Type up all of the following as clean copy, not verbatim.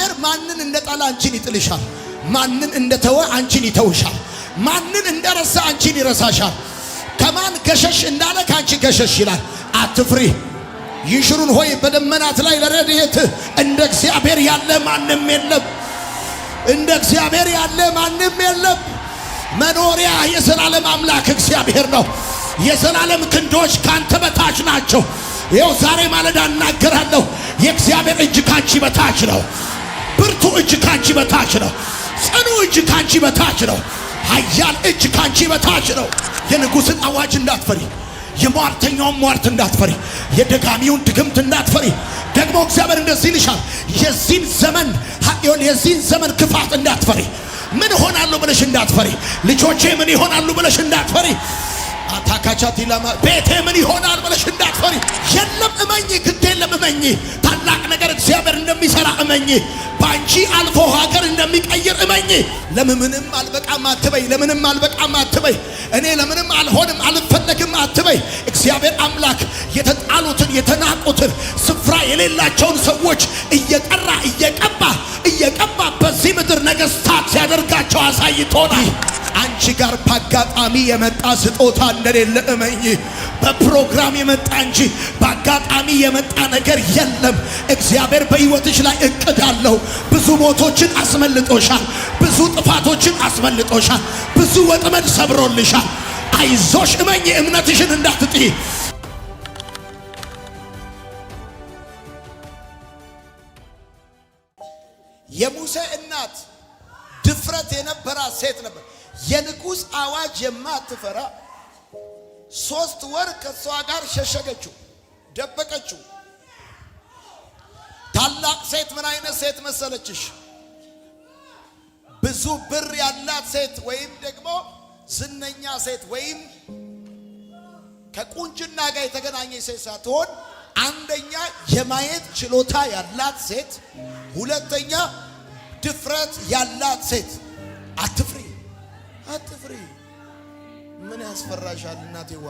እግዚአብሔር ማንን እንደጣለ አንቺን ይጥልሻል። ማንን እንደተወ አንቺን ይተውሻል። ማንን እንደረሳ አንቺን ይረሳሻል። ከማን ገሸሽ እንዳለ ካንቺ ገሸሽ ይላል። አትፍሪ። ይሽሩን ሆይ በደመናት ላይ ለረድኤት እንደ እግዚአብሔር ያለ ማንም የለም። እንደ እግዚአብሔር ያለ ማንም የለም። መኖሪያ የዘላለም አምላክ እግዚአብሔር ነው። የዘላለም ክንዶች ካንተ በታች ናቸው። ይኸው ዛሬ ማለዳ እናገራለሁ። የእግዚአብሔር እጅ ካንቺ በታች ነው። ብርቱ እጅ ካንቺ በታች ነው። ጽኑ እጅ ካንቺ በታች ነው። ኃያል እጅ ካንቺ በታች ነው። የንጉሥን አዋጅ እንዳትፈሪ፣ የሟርተኛውን ሟርት እንዳትፈሪ፣ የደጋሚውን ድግምት እንዳትፈሪ። ደግሞ እግዚአብሔር እንደዚህ ይልሻል፣ የዚህን ዘመን ክፋት እንዳትፈሪ። ምን ሆናለሁ ብለሽ እንዳትፈሪ። ልጆቼ ምን ይሆናሉ ብለሽ እንዳትፈሪ። አታካቻት ይላማ ቤቴ ምን ይሆናል ብለሽ እንዳትፈሪ። የለም እመኚ፣ ግድ የለም እመኚ። ታላቅ ነገር እግዚአብሔር እንደሚሰራ እመኚ። ባንቺ አልፎ ሀገር እንደሚቀይር እመኚ። ለምንም አልበቃም አትበይ። ለምንም አልበቃም አትበይ። እኔ ለምንም አልሆንም አልፈለግም አትበይ። እግዚአብሔር አምላክ የተጣሉትን የተናቁትን ስፍራ የሌላቸውን ሰዎች እየጠራ እየቀባ በዚህ ምድር ነገስታት ሲያደርጋቸው አሳይቶናል። አንቺ ጋር በአጋጣሚ የመጣ ስጦታ እንደሌለ እመኚ። በፕሮግራም የመጣ እንጂ በአጋጣሚ የመጣ ነገር የለም። እግዚአብሔር በሕይወትሽ ላይ እቅድ አለው። ብዙ ሞቶችን አስመልጦሻል። ብዙ ጥፋቶችን አስመልጦሻል። ብዙ ወጥመድ ሰብሮልሻል። አይዞሽ እመኚ። እምነትሽን እንዳትጥይ። የሙሴ እናት ድፍረት የነበራት ሴት ነበር። የንጉሥ አዋጅ የማትፈራ 3 ወር ከሷ ጋር ሸሸገችው፣ ደበቀችው። ታላቅ ሴት ምን አይነት ሴት መሰለችሽ? ብዙ ብር ያላት ሴት ወይም ደግሞ ዝነኛ ሴት ወይም ከቁንጅና ጋር የተገናኘች ሴት ሳትሆን አንደኛ የማየት ችሎታ ያላት ሴት፣ ሁለተኛ ድፍረት ያላት ሴት። አትፍሪ አትፍሪ። ምን ያስፈራሻል እናቴዋ?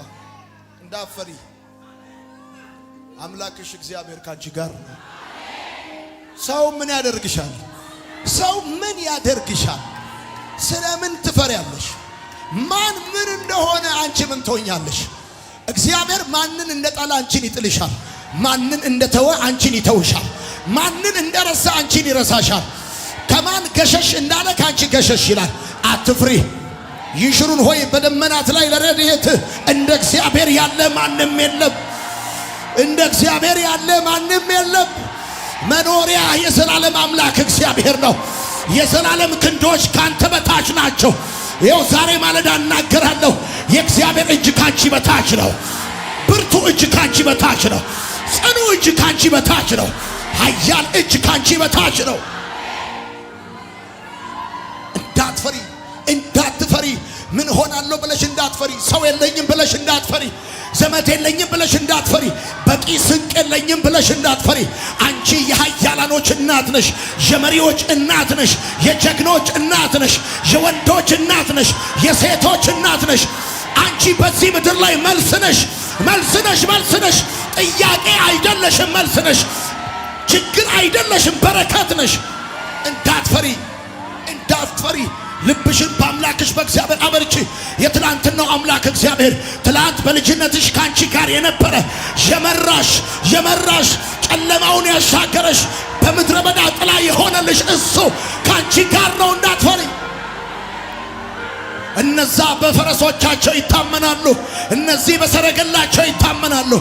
እንዳፈሪ። አምላክሽ እግዚአብሔር ካንቺ ጋር ነው። ሰው ምን ያደርግሻል? ሰው ምን ያደርግሻል? ስለምን ትፈሪያለሽ? ማን ምን እንደሆነ አንቺ ምን ትሆኛለሽ? እግዚአብሔር ማንን እንደጣለ አንቺን ይጥልሻል። ማንን እንደተወ አንቺን ይተውሻል። ማንን እንደረሳ አንቺን ይረሳሻል። ከማን ገሸሽ እንዳለ ካንቺ ገሸሽ ይላል። አትፍሪ። ይሽሩን ሆይ በደመናት ላይ ለረድኤት እንደ እግዚአብሔር ያለ ማንም የለም። እንደ እግዚአብሔር ያለ ማንም የለም። መኖሪያ የዘላለም አምላክ እግዚአብሔር ነው። የዘላለም ክንዶች ካንተ በታች ናቸው። ይኸው ዛሬ ማለዳ እናገራለሁ። የእግዚአብሔር እጅ ካንቺ በታች ነው። ብርቱ እጅ ካንቺ በታች ነው። ጽኑ እጅ ካንቺ በታች ነው። ኃያል እጅ ካንቺ በታች ነው። እንዳትፈሪ እንዳትፈሪ። ምን ሆናለሁ ብለሽ እንዳትፈሪ። ሰው የለኝም ብለሽ እንዳትፈሪ። ዘመድ የለኝም ብለሽ እንዳትፈሪ። በቂ ስንቅ የለኝም ብለሽ እንዳትፈሪ። አንቺ የኃያላኖች እናት ነሽ። የመሪዎች እናት ነሽ። የጀግኖች እናት ነሽ። የወንዶች እናት ነሽ። የሴቶች እናት ነሽ። አንቺ በዚህ ምድር ላይ መልስ ነሽ። መልስ ነሽ። መልስ ነሽ። ጥያቄ አይደለሽም። መልስ ነሽ። ችግር አይደለሽም። በረከት ነሽ። እንዳትፈሪ እንዳትፈሪ። ልብሽን በአምላክሽ በእግዚአብሔር አበርቺ። የትላንትናው አምላክ እግዚአብሔር ትላንት በልጅነትሽ ካንቺ ጋር የነበረ የመራሽ ጨለማውን ያሻገረሽ በምድረ በዳ ጥላ የሆነልሽ እሱ ካንቺ ጋር ነው። እንዳትፈሪ። እነዛ በፈረሶቻቸው ይታመናሉ፣ እነዚህ በሰረገላቸው ይታመናሉ።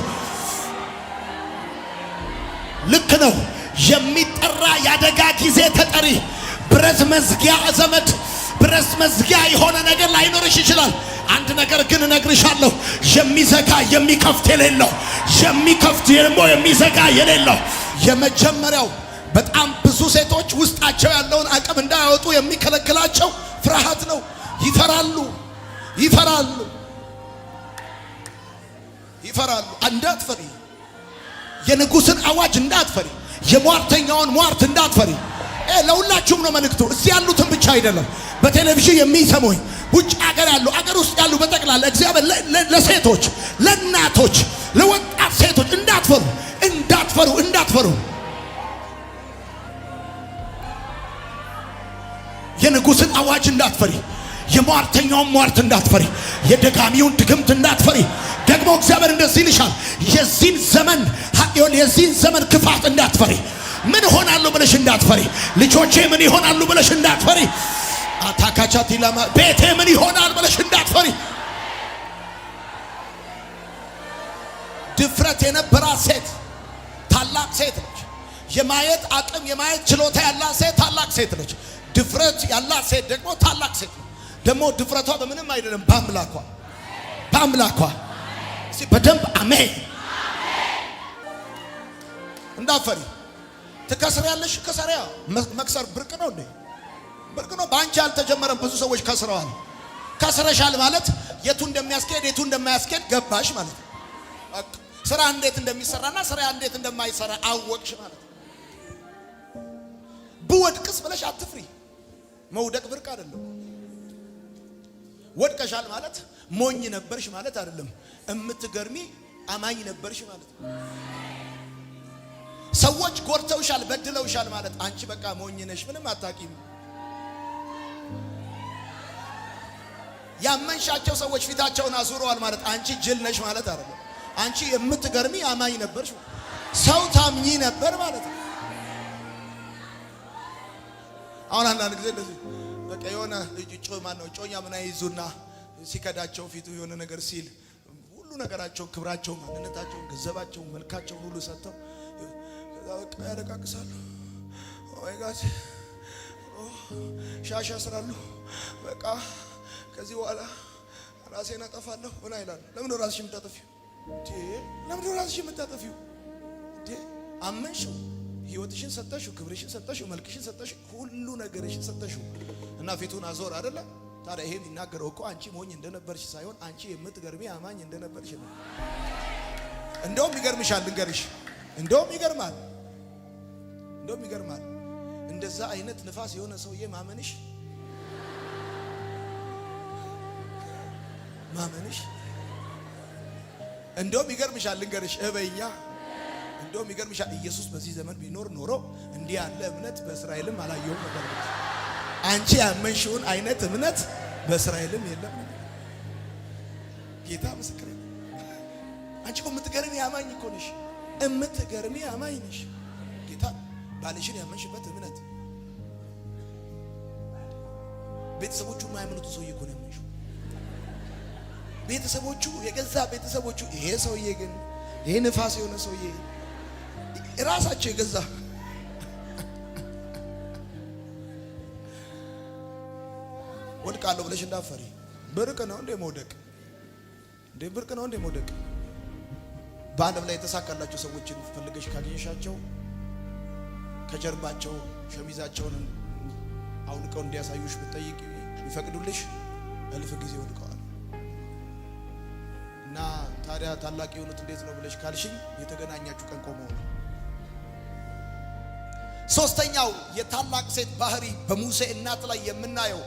ልክ ነው። የሚጠራ ያደጋ ጊዜ ተጠሪ ብረት መዝጊያ ዘመድ ብረት መዝጊያ የሆነ ነገር ላይኖርሽ ይችላል። አንድ ነገር ግን እነግርሻለሁ፣ የሚዘጋ የሚከፍት የሌለው፣ የሚከፍት ደግሞ የሚዘጋ የሌለው። የመጀመሪያው በጣም ብዙ ሴቶች ውስጣቸው ያለውን አቅም እንዳያወጡ የሚከለክላቸው ፍርሃት ነው። ይፈራሉ። እንዳትፈሪ። የንጉሥን አዋጅ እንዳትፈሪ። የሟርተኛውን ሟርት እንዳትፈሪ። ለሁላችሁም ነው መልእክቱ። እዚህ ያሉትን ብቻ አይደለም፣ በቴሌቪዥን የሚሰሙኝ ውጭ ሀገር ያሉ አገር ውስጥ ያሉ በጠቅላላ እግዚአብሔር ለሴቶች፣ ለእናቶች፣ ለወጣት ሴቶች እንዳትፈሩ። የንጉሥን አዋጅ እንዳትፈሪ፣ የሟርተኛውን ሟርት እንዳትፈሪ፣ የደጋሚውን ድግምት እንዳትፈሪ። ደግሞ እግዚአብሔር እንደዚህ ይልሻል፣ የዚህን ዘመን ክፋት እንዳትፈሪ። ምን ሆናለሁ ብለሽ እንዳትፈሪ። ልጆቼ ምን ይሆናሉ ብለሽ እንዳትፈሪ። አታካቻት ይላማ ቤቴ ምን ይሆናል ብለሽ እንዳትፈሪ። ድፍረት የነበራት ሴት ታላቅ ሴት ነች። የማየት አቅም የማየት ችሎታ ያላት ሴት ታላቅ ሴት ነች። ድፍረት ያላት ሴት ደግሞ ታላቅ ሴት ነው። ደግሞ ድፍረቷ በምንም አይደለም፣ በአምላኳ እስቲ በደንብ አሜን። እንዳፈሪ ትከስሪያለሽ። ከሰሪያ መክሰር ብርቅ ነው እንዴ? ብርቅ ነው። በአንቺ አልተጀመረም። ብዙ ሰዎች ከስረዋል። ከስረሻል ማለት የቱ እንደሚያስኬድ የቱ እንደማያስኬድ ገባሽ ማለት ነው። ስራ እንዴት እንደሚሰራና ስራ እንዴት እንደማይሰራ አወቅሽ ማለት ነው። ብወድቅስ ብለሽ አትፍሪ። መውደቅ ብርቅ አይደለም። ወድቀሻል ማለት ሞኝ ነበርሽ ማለት አይደለም። እምትገርሚ አማኝ ነበርሽ ማለት ነው። ሰዎች ጎርተውሻል፣ በድለውሻል ማለት አንቺ በቃ ሞኝ ነሽ፣ ምንም አታቂም። ያመንሻቸው ሰዎች ፊታቸውን አዙረዋል ማለት አንቺ ጅል ነሽ ማለት አይደለም። አንቺ የምትገርሚ አማኝ ነበርሽ፣ ሰው ታምኚ ነበር ማለት ነው። አሁን አንዳንድ ጊዜ እንደዚህ በቃ የሆነ ጮኛ ምን አይዙና ሲከዳቸው ፊቱ የሆነ ነገር ሲል ሁሉ ነገራቸው፣ ክብራቸው፣ ማንነታቸው፣ ገንዘባቸው፣ መልካቸው ሁሉ ሰጥተው በቃ ያለቃቅሳሉ። ኦይ ጋድ ሻሻ ስራሉ። በቃ ከዚህ በኋላ ራሴን አጠፋለሁ ምን አይላል። ለምን ራስሽ የምታጠፊው? ለምን ራስሽ የምታጠፊው? አመንሽው፣ ህይወትሽን ሰጠሽው፣ ክብርሽን ሰጠሽው፣ መልክሽን ሰጠሽው፣ ሁሉ ነገርሽን ሰጠሽው እና ፊቱን አዞር አይደለ? ታዲያ ይሄ የሚናገረው እኮ አንቺ ሞኝ እንደነበርሽ ሳይሆን አንቺ የምትገርሚ አማኝ እንደነበርሽ ነው። እንደውም ይገርምሻል፣ ልንገርሽ፣ እንደውም ይገርማል። እንደዛ አይነት ንፋስ የሆነ ሰውዬ ማመንሽ እንደውም ይገርምሻል፣ ልንገርሽ እበኛ እንደውም ይገርምሻል። ኢየሱስ በዚህ ዘመን ቢኖር ኖሮ እንዲህ ያለ እምነት በእስራኤልም አላየውም ነበር። አንቺ ያመንሽውን አይነት እምነት በእስራኤልም የለም። ጌታ ምስክሬ። አንቺ እኮ የምትገርሚ አማኝ እኮ ነሽ፣ የምትገርሚ አማኝ ነሽ። ጌታ ባልሽን ያመንሽበት እምነት ቤተሰቦቹ የማያምኑት ሰውዬ እኮ ነው ያመንሽው። ቤተሰቦቹ የገዛ ቤተሰቦቹ ይሄ ሰውዬ ግን ይሄ ንፋስ የሆነ ሰውዬ ራሳቸው የገዛ ወድቃለሁ ብለሽ እንዳፈሪ። ብርቅ ነው እንደ መውደቅ? ብርቅ ነው እንደ መውደቅ? በዓለም ላይ የተሳካላቸው ሰዎችን ፈልገሽ ካገኘሻቸው ከጀርባቸው ሸሚዛቸውን አውልቀው እንዲያሳዩሽ ብትጠይቂ ይፈቅዱልሽ? እልፍ ጊዜ ወድቀዋል። እና ታዲያ ታላቅ የሆኑት እንዴት ነው ብለሽ ካልሽኝ የተገናኛችሁ ቀን ቆመው ነው። ሶስተኛው የታላቅ ሴት ባህሪ በሙሴ እናት ላይ የምናየው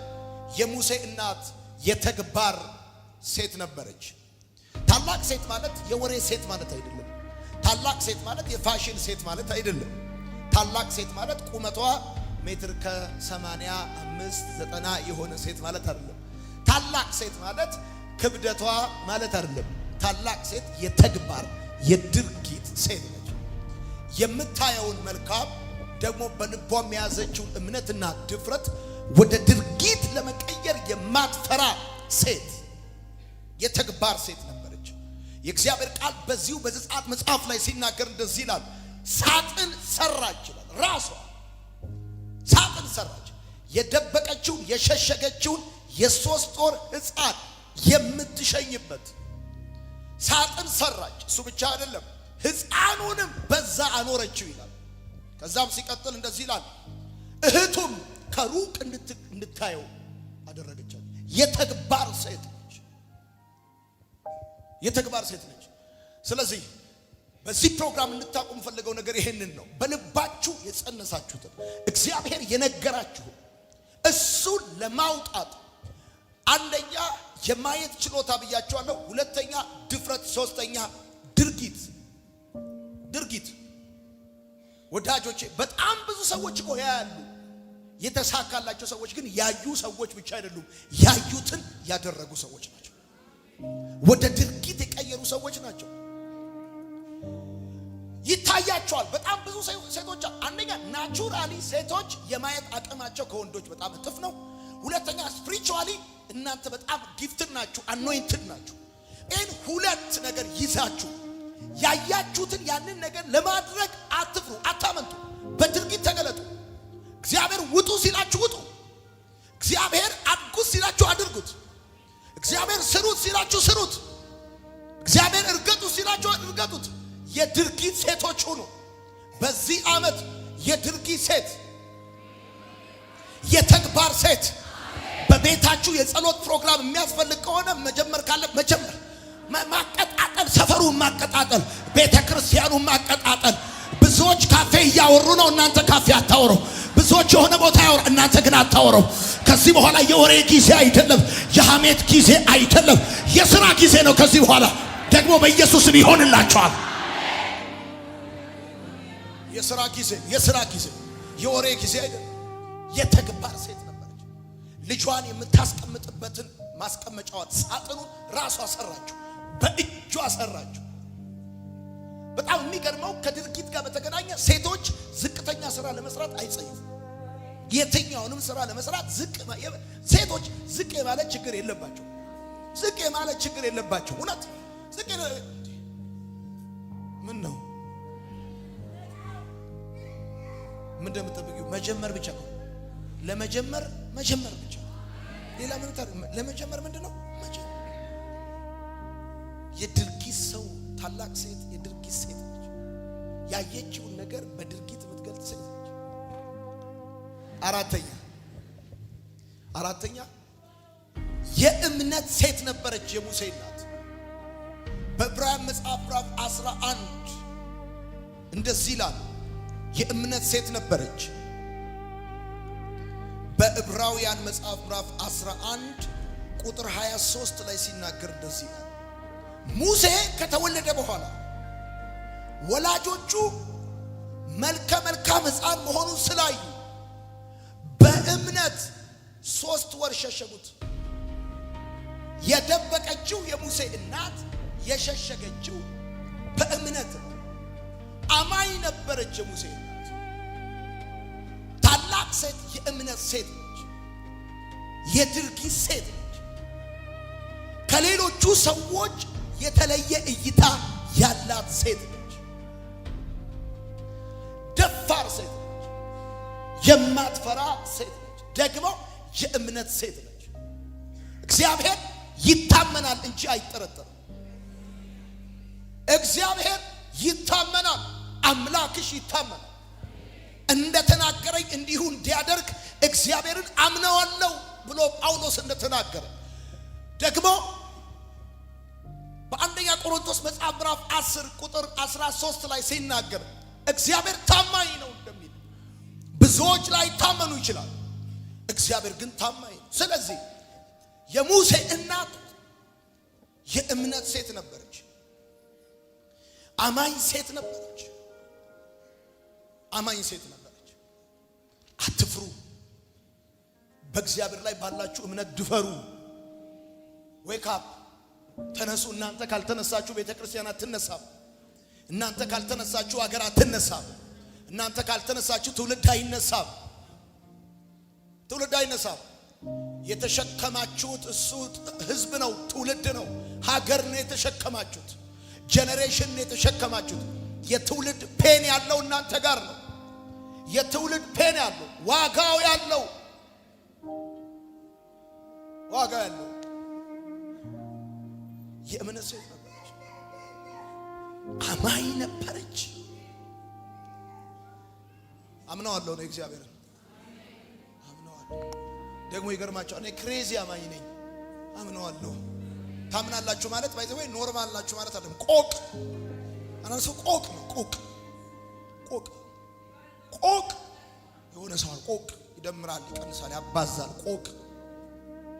የሙሴ እናት የተግባር ሴት ነበረች። ታላቅ ሴት ማለት የወሬ ሴት ማለት አይደለም። ታላቅ ሴት ማለት የፋሽን ሴት ማለት አይደለም። ታላቅ ሴት ማለት ቁመቷ ሜትር ከ85-90 የሆነ ሴት ማለት አይደለም። ታላቅ ሴት ማለት ክብደቷ ማለት አይደለም። ታላቅ ሴት የተግባር የድርጊት ሴት ነች። የምታየውን መልካም ደግሞ በልቧ የያዘችውን እምነትና ድፍረት ወደ ድርጊት ለመቀየር የማትፈራ ሴት የተግባር ሴት ነበረች። የእግዚአብሔር ቃል በዚሁ በዘጸአት መጽሐፍ ላይ ሲናገር እንደዚህ ይላል፣ ሳጥን ሰራች ይላል። ራሷ ሳጥን ሰራች። የደበቀችውን የሸሸገችውን የ3 ወር ሕፃን የምትሸኝበት ሳጥን ሰራች። እሱ ብቻ አይደለም፣ ሕፃኑንም በዛ አኖረችው ይላል። ከዛም ሲቀጥል እንደዚህ ይላል፣ እህቱም ከሩቅ እንድታየው አደረገቻት። የተግባር ሴት ነች። የተግባር ሴት ነች። ስለዚህ በዚህ ፕሮግራም እንድታውቁ የምፈልገው ነገር ይሄንን ነው። በልባችሁ የጸነሳችሁትን እግዚአብሔር የነገራችሁ እሱን ለማውጣት አንደኛ የማየት ችሎታ ብያችኋለሁ። ሁለተኛ ድፍረት፣ ሶስተኛ ድርጊት። ወዳጆቼ በጣም ብዙ ሰዎች እኮ ያያሉ፣ የተሳካላቸው ሰዎች ግን ያዩ ሰዎች ብቻ አይደሉም፣ ያዩትን ያደረጉ ሰዎች ናቸው። ወደ ድርጊት የቀየሩ ሰዎች ናቸው። ይታያቸዋል። በጣም ብዙ ሴቶች አንደኛ ናቹራሊ ሴቶች የማየት አቅማቸው ከወንዶች በጣም እጥፍ ነው። ሁለተኛ ስፒሪቹዋሊ እናንተ በጣም ጊፍትድ ናችሁ፣ አኖይንትድ ናችሁ። ይህን ሁለት ነገር ይዛችሁ ያያችሁትን ያንን ነገር ለማድረግ አትፍሩ፣ አታመንቱ። በድርጊት ተገለጡ። እግዚአብሔር ውጡ ሲላችሁ ውጡ። እግዚአብሔር አድርጉት ሲላችሁ አድርጉት። እግዚአብሔር ስሩት ሲላችሁ ስሩት። እግዚአብሔር እርገጡት ሲላችሁ እርገጡት። የድርጊት ሴቶች ሁኑ። በዚህ ዓመት የድርጊት ሴት፣ የተግባር ሴት። በቤታችሁ የጸሎት ፕሮግራም የሚያስፈልግ ከሆነ መጀመር ካለ መጀመር፣ ማቀጣጠል፣ ሰፈሩን ማቀጣጠል፣ ቤተ ክርስቲያኑን ማቀጣጠል። ብዙዎች ካፌ እያወሩ ነው፣ እናንተ ካፌ አታወሩ። ብዙዎች የሆነ ቦታ ያወሩ፣ እናንተ ግን አታወሩ። ከዚህ በኋላ የወሬ ጊዜ አይደለም፣ የሐሜት ጊዜ አይደለም፣ የሥራ ጊዜ ነው። ከዚህ በኋላ ደግሞ በኢየሱስም ይሆንላችኋል። የሥራ ጊዜ የወሬ ጊዜ አይደለም። የተግባር ሴት ነበረች። ልጇን የምታስቀምጥበትን ማስቀመጫዋን ሳጥኑን ራሷ ሰራችው፣ በእጇ ሰራችው። በጣም የሚገርመው ከድርጊት ጋር በተገናኘ ሴቶች ዝቅተኛ ስራ ለመስራት አይጸይፉም። የትኛውንም ስራ ለመስራት ሴቶች ዝቅ የማለት ችግር የለባቸው። እውነት ዝቅ ምን ነው ምን እንደምትጠብቂው መጀመር ብቻ ነው። ለመጀመር ብቻ ሌላ ምን ታደርግ? ለመጀመር ምንድነው? የድርጊት ሰው ታላቅ ሴት የድርጊት ሴት ነች። ያየችውን ነገር በድርጊት የምትገልጽ ሴት ነች። አራተኛ የእምነት ሴት ነበረች። የሙሴ እናት በዕብራውያን መጽሐፍ ምዕራፍ 11 እንደዚህ ይላል። የእምነት ሴት ነበረች። በዕብራውያን መጽሐፍ ምዕራፍ 11 ቁጥር 23 ላይ ሲናገር እንደዚህ ይላል። ሙሴ ከተወለደ በኋላ ወላጆቹ መልከ መልካም ሕፃን መሆኑን ስላዩ በእምነት 3 ወር ሸሸጉት። የደበቀችው የሙሴ እናት የሸሸገችው በእምነት ነው። አማኝ ነበረች የሙሴ እናት። ታላቅ ሴት የእምነት ሴት ነች። የድርጊት ሴት ነች። ከሌሎቹ ሰዎች የተለየ እይታ ያላት ሴት ነች። ደፋር ሴት ነች። የማትፈራ ሴት ነች። ደግሞ የእምነት ሴት ነች። እግዚአብሔር ይታመናል እንጂ አይጠረጠርም። እግዚአብሔር ይታመናል። አምላክሽ ይታመናል። እንደተናገረኝ እንዲሁ እንዲያደርግ እግዚአብሔርን አምነዋለሁ ብሎ ጳውሎስ እንደተናገረ ደግሞ በአንደኛ ቆሮንቶስ መጽሐፍ ምዕራፍ 10 ቁጥር 13 ላይ ሲናገር እግዚአብሔር ታማኝ ነው እንደሚል ብዙዎች ላይ ታመኑ ይችላል፣ እግዚአብሔር ግን ታማኝ ነው። ስለዚህ የሙሴ እናት የእምነት ሴት ነበረች። አማኝ ሴት ነበረች። አትፍሩ። በእግዚአብሔር ላይ ባላችሁ እምነት ድፈሩ። ዌክ አፕ፣ ተነሱ። እናንተ ካልተነሳችሁ ቤተክርስቲያን አትነሳም። እናንተ ካልተነሳችሁ ሀገር አትነሳም። እናንተ ካልተነሳችሁ ትውልድ አይነሳም። የተሸከማችሁት እሱ ህዝብ ነው፣ ትውልድ ነው፣ ሀገር ነው የተሸከማችሁት። ጄኔሬሽን የተሸከማችሁት። የትውልድ ፔን ያለው እናንተ ጋር ነው። የትውልድ ፔን ያለው ዋጋው ያለው የእምነት ሴት ነበረች። አማኝ ነበረች። አምነዋለሁ ነው እግዚአብሔርን አምነዋለሁ። ደግሞ ይገርማችኋል፣ እኔ ክሬዚ አማኝ ነኝ። አምነዋለሁ። ታምናላችሁ ማለት ባይዘው ኖርማል ናችሁ ማለት አይደለም። ቆቅ አናሱ ቆቅ ነው። ቆቅ የሆነ ሰው ቆቅ ይደምራል፣ ይቀንሳል፣ ያባዛል። ቆቅ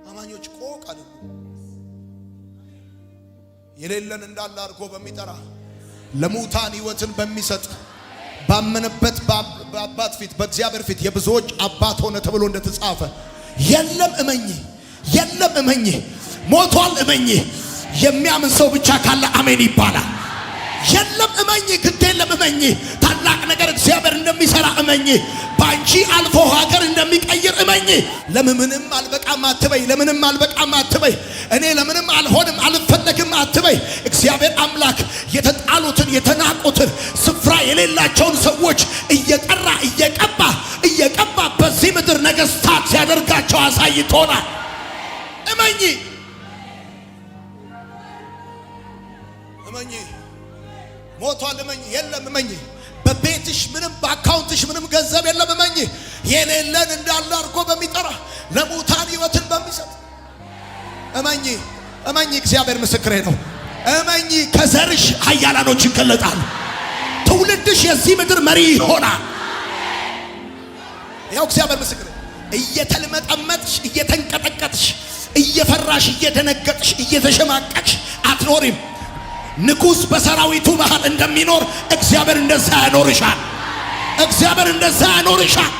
አማኞች ቆቅ አይደሉም። የሌለን እንዳለ አድርጎ በሚጠራ ለሙታን ሕይወትን በሚሰጥ ባመነበት በአባት ፊት በእግዚአብሔር ፊት የብዙዎች አባት ሆነ ተብሎ እንደተጻፈ የለም እመኚ፣ የለም እመኚ፣ ሞቷል እመኚ። የሚያምን ሰው ብቻ ካለ አሜን ይባላል። የለም እመኚ፣ ግድ የለም እመኚ። ታላቅ ነገር እግዚአብሔር እንደሚሰራ እመኚ። ባንቺ አልፎ ሀገር እንደሚቀይር እመኚ። ለምንም አልበቃም አትበይ፣ ለምንም አልበቃም አትበይ፣ እኔ ለምንም አልሆንም አልፈለግም አትበይ። እግዚአብሔር አምላክ የተጣሉትን የተናቁትን ስፍራ የሌላቸውን ሰዎች እየጠራ እየቀባ በዚህ ምድር ነገስታት ሲያደርጋቸው አሳይቶናል። እመኚ እመኚ። ሞቷል እመኚ። የለም እመኚ። በቤትሽ ምንም በአካውንትሽ ምንም ገንዘብ የለም እመኚ። የሌለን እንዳለ አድርጎ በሚጠራ ለሙታን ሕይወትን በሚሰጥ እመኚ እመኚ። እግዚአብሔር ምስክሬ ነው። እመኚ። ከዘርሽ ኃያላኖች ይገለጣሉ። ትውልድሽ የዚህ ምድር መሪ ይሆናል። ያው እግዚአብሔር ምስክሬ። እየተልመጠመጥሽ እየተንቀጠቀጥሽ እየፈራሽ እየደነገጥሽ እየተሸማቀቅሽ አትኖሪም። ንጉሥ በሰራዊቱ መሃል እንደሚኖር እግዚአብሔር እንደዛ ያኖርሻል። እግዚአብሔር እንደዛ ያኖርሻል።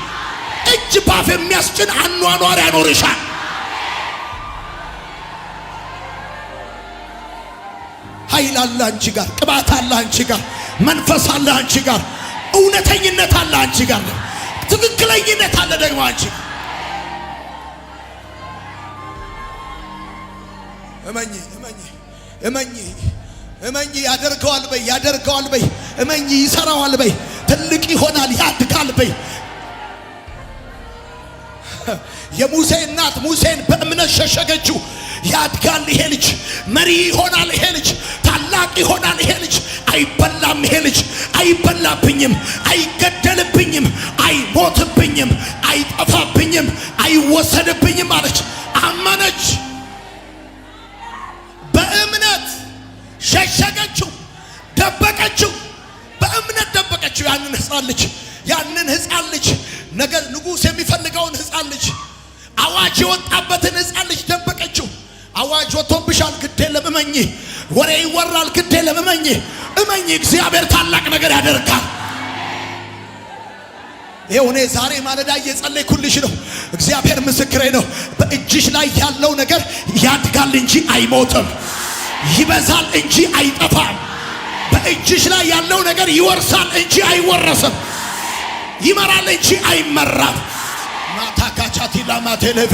እጅ ባፍ የሚያስጭን አኗኗር ያኖርሻል። ኃይል አለ አንቺ ጋር፣ ቅባት አለ አንቺ ጋር፣ መንፈስ አለ አንቺ ጋር፣ እውነተኝነት አለ አንቺ ጋር፣ ትክክለኝነት አለ ደግሞ አንቺ ጋር። እመኚ እመኚ እመኚ እመኚ። ያደርገዋል በይ፣ ያደርገዋል በይ። እመኚ። ይሰራዋል በይ። ትልቅ ይሆናል፣ ያድጋል በይ። የሙሴ እናት ሙሴን በእምነት ሸሸገችው። ያድጋል ይሄ ልጅ፣ መሪ ይሆናል ይሄ ልጅ፣ ታላቅ ይሆናል ይሄ ልጅ። አይበላም ይሄ ልጅ፣ አይበላብኝም፣ አይገደልብኝም፣ አይሞትብኝም፣ አይጠፋብኝም፣ አይወሰድብኝም አለች። አመነች። በእምነት ሸሸገችው፣ ደበቀችው። በእምነት ደበቀችው ያንን ሕፃን ልጅ ነገ ንጉሥ የሚፈልገውን ሕፃን ልጅ፣ አዋጅ የወጣበትን ሕፃን ልጅ ደበቀችው። አዋጅ ወጥቶብሻል፣ ግድ የለም እመኚ። ወሬ ይወራል፣ ግድ የለም እመኚ። እመኚ። እግዚአብሔር ታላቅ ነገር ያደርጋል። ይኸው እኔ ዛሬ ማለዳ እየጸለይኩልሽ ነው። እግዚአብሔር ምስክሬ ነው። በእጅሽ ላይ ያለው ነገር ያድጋል እንጂ አይሞትም፣ ይበዛል እንጂ አይጠፋም። በእጅሽ ላይ ያለው ነገር ይወርሳል እንጂ አይወረስም፣ ይመራል እንጂ አይመራም። ማታካቻቲ ላማቴሌቭ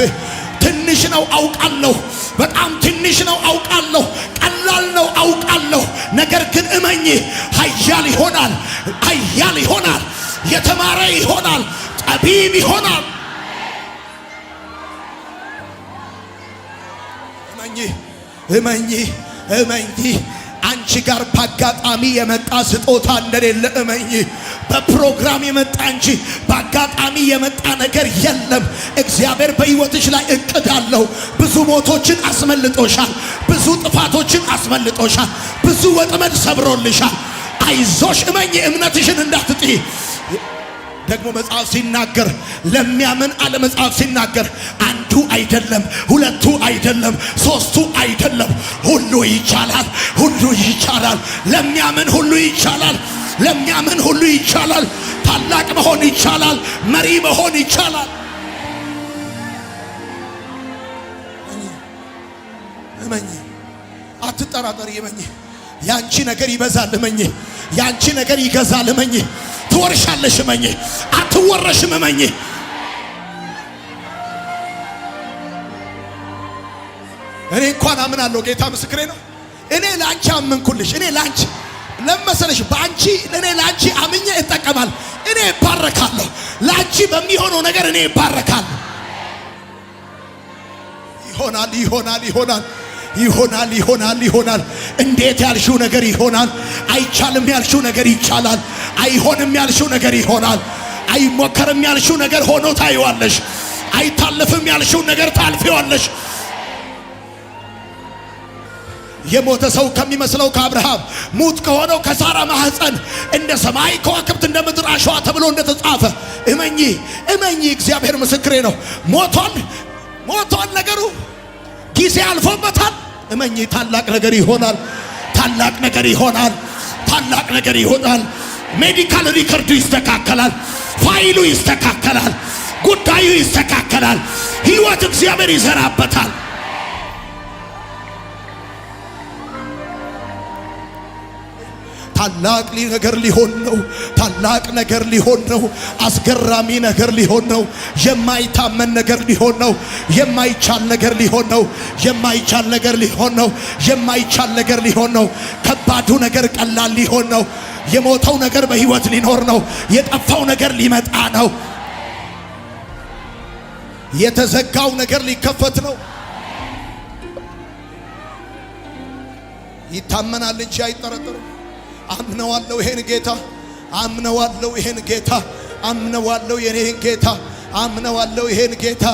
ትንሽ ነው አውቃለሁ፣ በጣም ትንሽ ነው አውቃለሁ፣ ቀላል ነው አውቃለሁ። ነገር ግን እመኚ፣ ኃያል ይሆናል፣ ኃያል ይሆናል፣ የተማረ ይሆናል፣ ጠቢብ ይሆናል። እመኚ እመኚ እመኚ። አንቺ ጋር በአጋጣሚ የመጣ ስጦታ እንደሌለ እመኚ። በፕሮግራም የመጣ እንጂ በአጋጣሚ የመጣ ነገር የለም። እግዚአብሔር በሕይወትሽ ላይ እቅድ አለው። ብዙ ሞቶችን አስመልጦሻል፣ ብዙ ጥፋቶችን አስመልጦሻል፣ ብዙ ወጥመድ ሰብሮልሻል። አይዞሽ እመኚ፣ እምነትሽን እንዳትጥይ። ደግሞ መጽሐፍ ሲናገር ለሚያምን አለ መጽሐፍ ሲናገር አንዱ አይደለም፣ ሁለቱ አይደለም፣ ሶስቱ አይደለም፣ ሁሉ ይቻላል፣ ሁሉ ይቻላል። ለሚያምን ሁሉ ይቻላል፣ ለሚያምን ሁሉ ይቻላል። ታላቅ መሆን ይቻላል፣ መሪ መሆን ይቻላል። እመኚ፣ አትጠራጠሪ። እመኚ፣ ያንቺ ነገር ይበዛል። እመኚ፣ ያንቺ ነገር ይገዛል። እመኚ፣ ትወርሻለሽ። እመኚ፣ አትወረሽም። እመኚ። እኔ እንኳን አምናለሁ፣ ጌታ ምስክሬ ነው። እኔ ላንቺ አመንኩልሽ። እኔ ላንቺ ለመሰለሽ ባንቺ እኔ ላንቺ አምኜ እጠቀማለሁ። እኔ እባረካለሁ። ላንቺ በሚሆነው ነገር እኔ እባረካለሁ። ይሆናል ይሆናል ይሆናል ይሆናል ይሆናል ይሆናል። እንዴት ያልሽው ነገር ይሆናል። አይቻልም ያልሽው ነገር ይቻላል። አይሆንም ያልሽው ነገር ይሆናል። አይሞከርም ያልሽው ነገር ሆኖ ታይዋለሽ። አይታለፍም ያልሽው ነገር ታልፊዋለሽ። የሞተ ሰው ከሚመስለው ከአብርሃም ሙት ከሆነው ከሳራ ማህፀን እንደ ሰማይ ከዋክብት እንደ ምድር አሸዋ ተብሎ እንደተጻፈ እመኚ እመኚ። እግዚአብሔር ምስክሬ ነው። ሞቷል ነገሩ፣ ጊዜ አልፎበታል። እመኚ፣ ታላቅ ነገር ይሆናል። ታላቅ ነገር ይሆናል። ታላቅ ነገር ይሆናል። ሜዲካል ሪከርዱ ይስተካከላል። ፋይሉ ይስተካከላል። ጉዳዩ ይስተካከላል። ሕይወት እግዚአብሔር ይዘራበታል። ታላቅ ነገር ሊሆን ነው። ታላቅ ነገር ሊሆን ነው። አስገራሚ ነገር ሊሆን ነው። የማይታመን ነገር ሊሆን ነው። የማይቻል ነገር ሊሆን ነው። የማይቻል ነገር ሊሆን ነው። የማይቻል ነገር ሊሆን ነው። ከባዱ ነገር ቀላል ሊሆን ነው። የሞተው ነገር በሕይወት ሊኖር ነው። የጠፋው ነገር ሊመጣ ነው። የተዘጋው ነገር ሊከፈት ነው። ይታመናል እንጂ አይጠረጠርም። አምነዋለሁ ይሄን ጌታ፣ አምነዋለሁ ይሄን ጌታ፣ አምነዋለሁ የኔን ጌታ፣ አምነዋለሁ ይሄን ጌታ።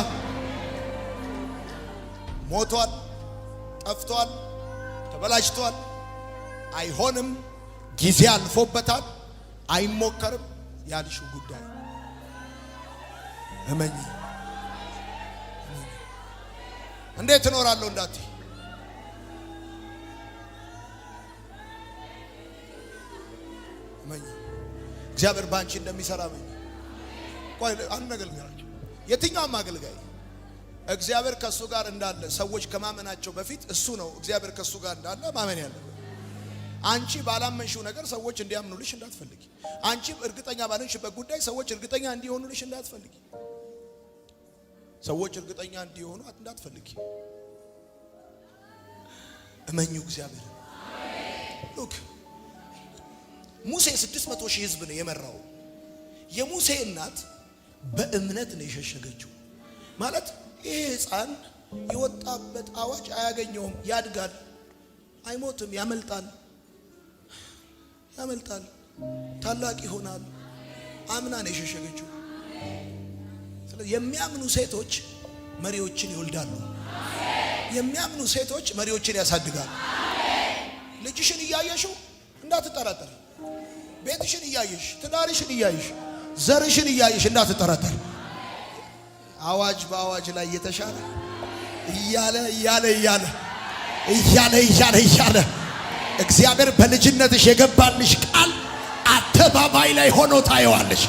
ሞቷል፣ ጠፍቷል፣ ተበላሽቷል፣ አይሆንም፣ ጊዜ አልፎበታል፣ አይሞከርም ያልሽው ጉዳይ እመኚ። እንዴት እኖራለሁ እንዳትይ፣ እግዚአብሔር ባንቺ እንደሚሰራ ነው። ቆይ አንድ ነገር ልንገራችሁ። የትኛውም አገልጋይ እግዚአብሔር ከሱ ጋር እንዳለ ሰዎች ከማመናቸው በፊት እሱ ነው እግዚአብሔር ከሱ ጋር እንዳለ ማመን ያለበት። አንቺ ባላመንሽው ነገር ሰዎች እንዲያምኑልሽ እንዳትፈልጊ። አንቺ እርግጠኛ ባልሆንሽበት ጉዳይ ሰዎች እርግጠኛ እንዲሆኑልሽ እንዳትፈልጊ። ሰዎች እርግጠኛ እንዲሆኑ እንዳትፈልጊ። እመኙ እግዚአብሔር። ሉክ ሙሴ 600 ሺህ ህዝብ ነው የመራው። የሙሴ እናት በእምነት ነው የሸሸገችው። ማለት ይሄ ሕፃን የወጣበት አዋጅ አያገኘውም፣ ያድጋል፣ አይሞትም፣ ያመልጣል፣ ታላቅ ይሆናል። አምና ነው የሸሸገችው። ስለዚህ የሚያምኑ ሴቶች መሪዎችን ይወልዳሉ። የሚያምኑ ሴቶች መሪዎችን ያሳድጋሉ። ልጅሽን እያየሽው እንዳትጠራጠር። ቤትሽን እያየሽ፣ ትዳርሽን እያየሽ፣ ዘርሽን እያየሽ እንዳትጠራጠር። አዋጅ በአዋጅ ላይ እየተሻለ እያለ እግዚአብሔር በልጅነትሽ የገባልሽ ቃል አደባባይ ላይ ሆኖ ታየዋለሽ።